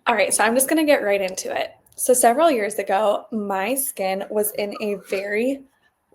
All right, so I'm just going to get right into it. So several years ago, my skin was in a very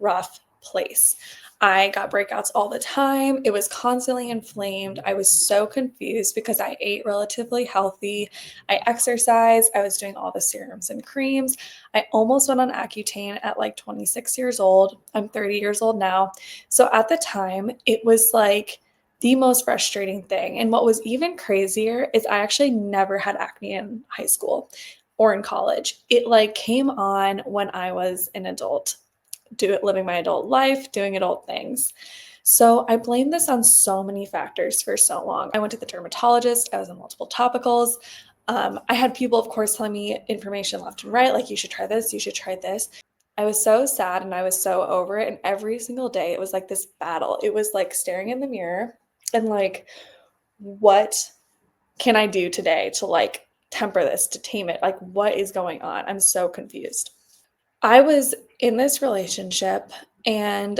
rough place. I got breakouts all the time. It was constantly inflamed. I was so confused because I ate relatively healthy. I exercised. I was doing all the serums and creams. I almost went on Accutane at like 26 years old. I'm 30 years old now. So at the time, it was like the most frustrating thing. And what was even crazier is I actually never had acne in high school or in college. It like came on when I was an adult, living my adult life, doing adult things. So I blamed this on so many factors for so long. I went to the dermatologist. I was on multiple topicals. I had people, of course, telling me information left and right, like you should try this, you should try this. I was so sad and I was so over it. And every single day, it was like this battle. It was like staring in the mirror and like, what can I do today to like temper this, to tame it? Like, what is going on? I'm so confused. I was in this relationship and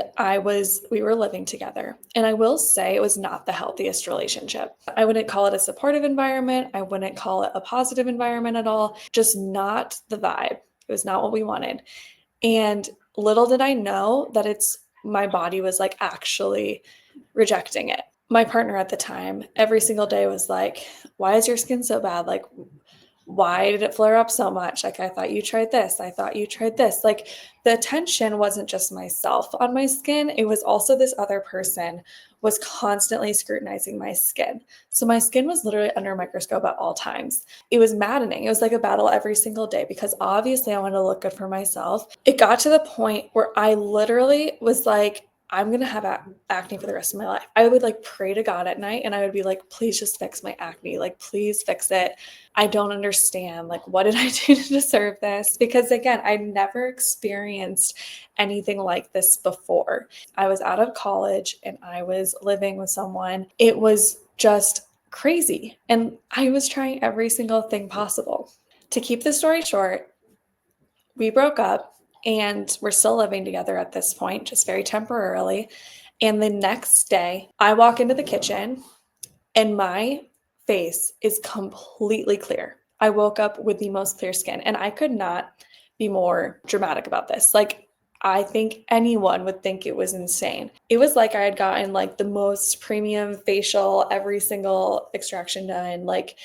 we were living together. And I will say it was not the healthiest relationship. I wouldn't call it a supportive environment. I wouldn't call it a positive environment at all. Just not the vibe. It was not what we wanted. And little did I know that my body was like actually rejecting it. My partner at the time, every single day was like, why is your skin so bad? Like, why did it flare up so much? Like, I thought you tried this. I thought you tried this. Like, the attention wasn't just myself on my skin. It was also this other person was constantly scrutinizing my skin. So my skin was literally under a microscope at all times. It was maddening. It was like a battle every single day because obviously I wanted to look good for myself. It got to the point where I literally was like, I'm going to have acne for the rest of my life. I would like pray to God at night and I would be like, please just fix my acne. Like, please fix it. I don't understand. Like, what did I do to deserve this? Because again, I never experienced anything like this before. I was out of college and I was living with someone. It was just crazy. And I was trying every single thing possible. To keep the story short, we broke up and we're still living together at this point, just very temporarily. And the next day, I walk into the kitchen and my face is completely clear. I woke up with the most clear skin, and I could not be more dramatic about this. Like, I think anyone would think it was insane. It was like I had gotten like the most premium facial, every single extraction done. Like,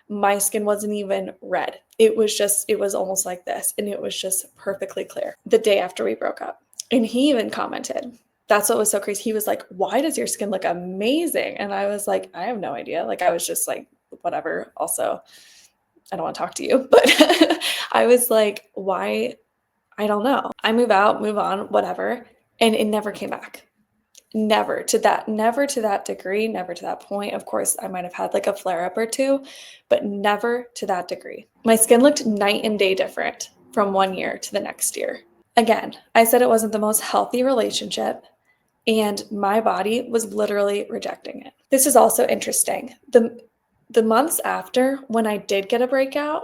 my skin wasn't even red. It was almost like this, and it was just perfectly clear the day after we broke up. And he even commented, that's what was so crazy. He was like, why does your skin look amazing? And I was like, I have no idea. Like, I was just like, whatever. Also, I don't want to talk to you, but I was like, why? I don't know. I move out, move on, whatever. And it never came back. Never to that degree, never to that point. Of course, I might have had like a flare up or two, but never to that degree. My skin looked night and day different from one year to the next year. Again, I said it wasn't the most healthy relationship, and my body was literally rejecting it. This is also interesting. The months after, when I did get a breakout,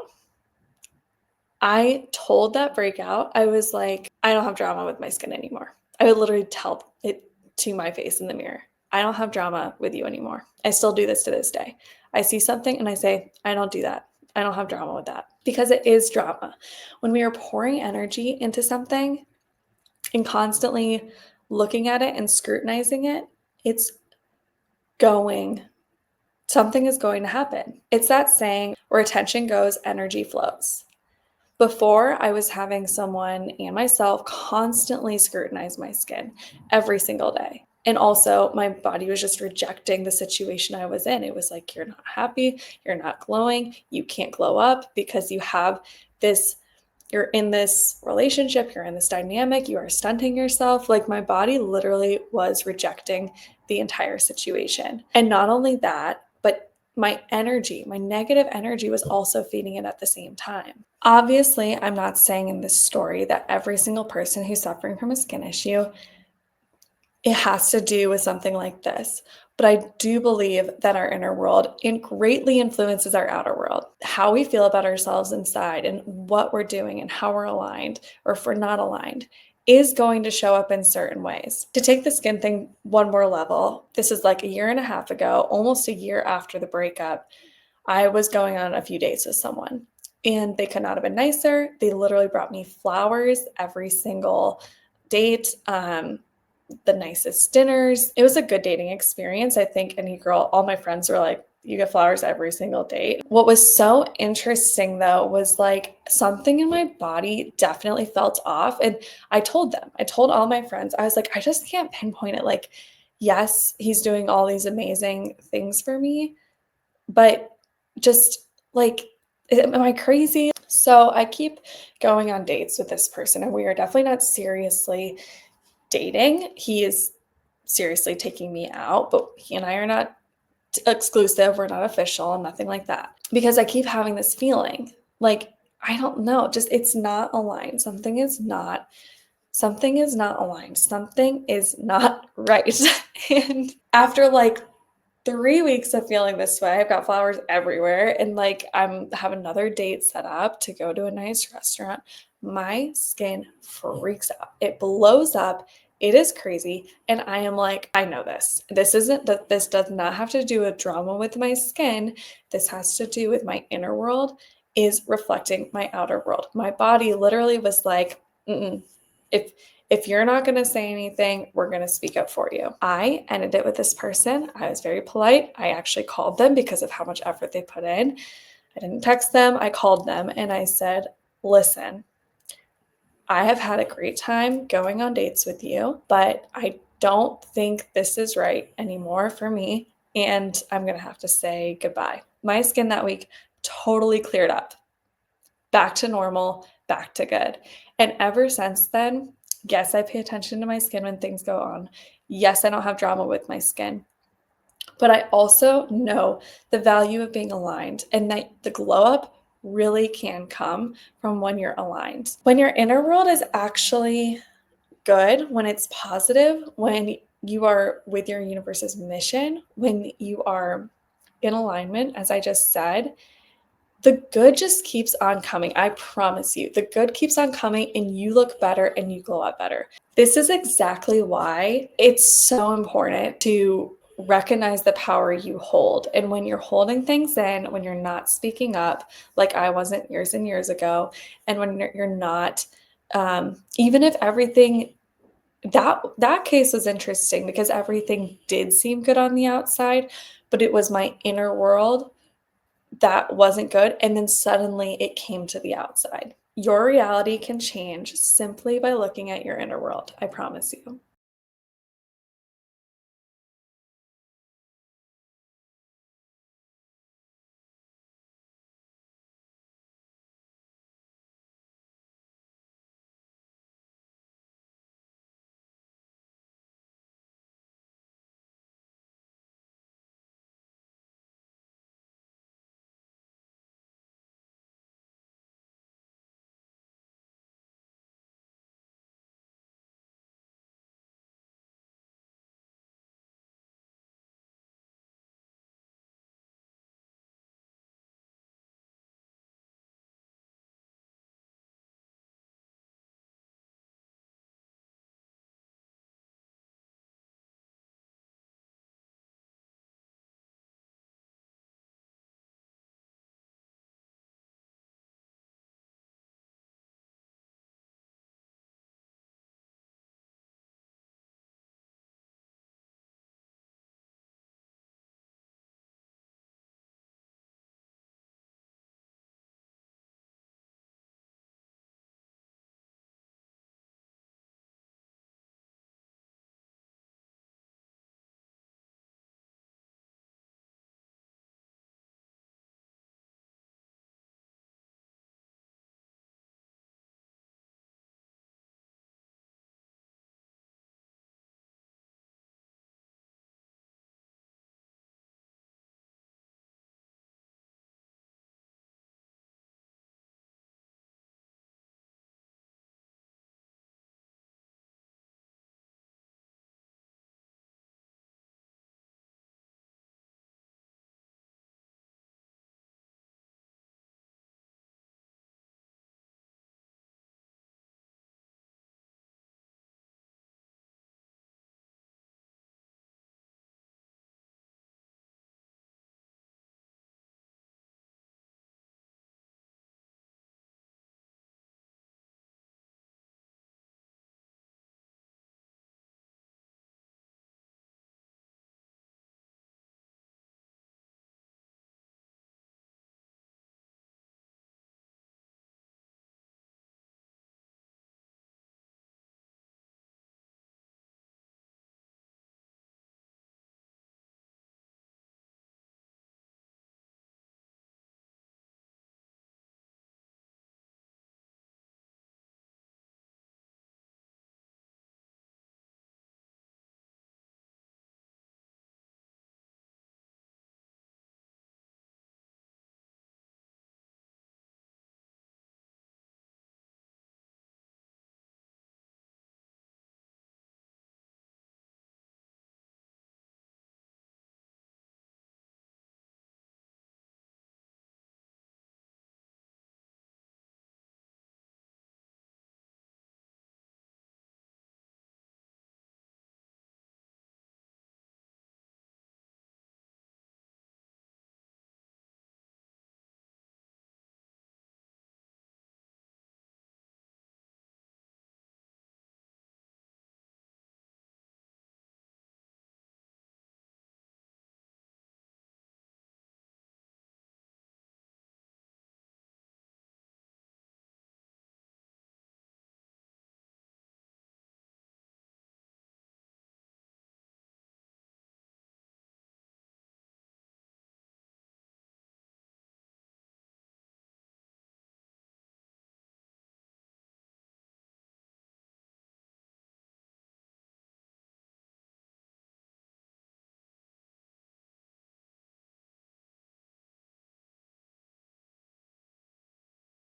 I told that breakout, I was like, I don't have drama with my skin anymore. I would literally tell it to my face in the mirror. I don't have drama with you anymore. I still do this to this day. I see something and I say, I don't do that. I don't have drama with that, because it is drama. When we are pouring energy into something and constantly looking at it and scrutinizing it, something is going to happen. It's that saying, where attention goes, energy flows. Before, I was having someone and myself constantly scrutinize my skin every single day. And also, my body was just rejecting the situation I was in. It was like, you're not happy, you're not glowing, you can't glow up because you're in this relationship, you're in this dynamic, you are stunting yourself. Like, my body literally was rejecting the entire situation. And not only that, but my negative energy was also feeding it at the same time. Obviously, I'm not saying in this story that every single person who's suffering from a skin issue, it has to do with something like this. But I do believe that our inner world greatly influences our outer world. How we feel about ourselves inside and what we're doing and how we're aligned, or if we're not aligned, is going to show up in certain ways. To take the skin thing one more level, this is like a year and a half ago, almost a year after the breakup. I was going on a few dates with someone and they could not have been nicer. They literally brought me flowers every single date. The nicest dinners. It was a good dating experience. I think any girl, all my friends were like, you get flowers every single date. What was so interesting though was like something in my body definitely felt off. And I told them, I told all my friends, I was like, I just can't pinpoint it. Like, yes, he's doing all these amazing things for me, but just like, am I crazy? So I keep going on dates with this person, and we are definitely not seriously dating. He is seriously taking me out, but he and I are not exclusive. We're not official, nothing like that. Because I keep having this feeling like, I don't know, just it's not aligned. Something is not aligned. Something is not right. And after like 3 weeks of feeling this way, I've got flowers everywhere, and like I'm have another date set up to go to a nice restaurant. My skin freaks out. It blows up. It is crazy. And I am like, I know this. This does not have to do with drama with my skin. This has to do with my inner world is reflecting my outer world. My body literally was like, mm-mm. If if you're not going to say anything, we're going to speak up for you. I ended it with this person. I was very polite. I actually called them because of how much effort they put in. I didn't text them. I called them and I said, listen, I have had a great time going on dates with you, but I don't think this is right anymore for me. And I'm going to have to say goodbye. My skin that week totally cleared up, back to normal, back to good. And ever since then, yes, I pay attention to my skin when things go on. Yes, I don't have drama with my skin. But I also know the value of being aligned and that the glow up really can come from when you're aligned. When your inner world is actually good, when it's positive, when you are with your universe's mission, when you are in alignment, as I just said, the good just keeps on coming. I promise you, the good keeps on coming and you look better and you glow up better. This is exactly why it's so important to recognize the power you hold. And when you're holding things in, when you're not speaking up, like I wasn't years and years ago, and when you're not, even if everything, that case was interesting because everything did seem good on the outside, but it was my inner world that wasn't good. And then suddenly it came to the outside. Your reality can change simply by looking at your inner world. I promise you.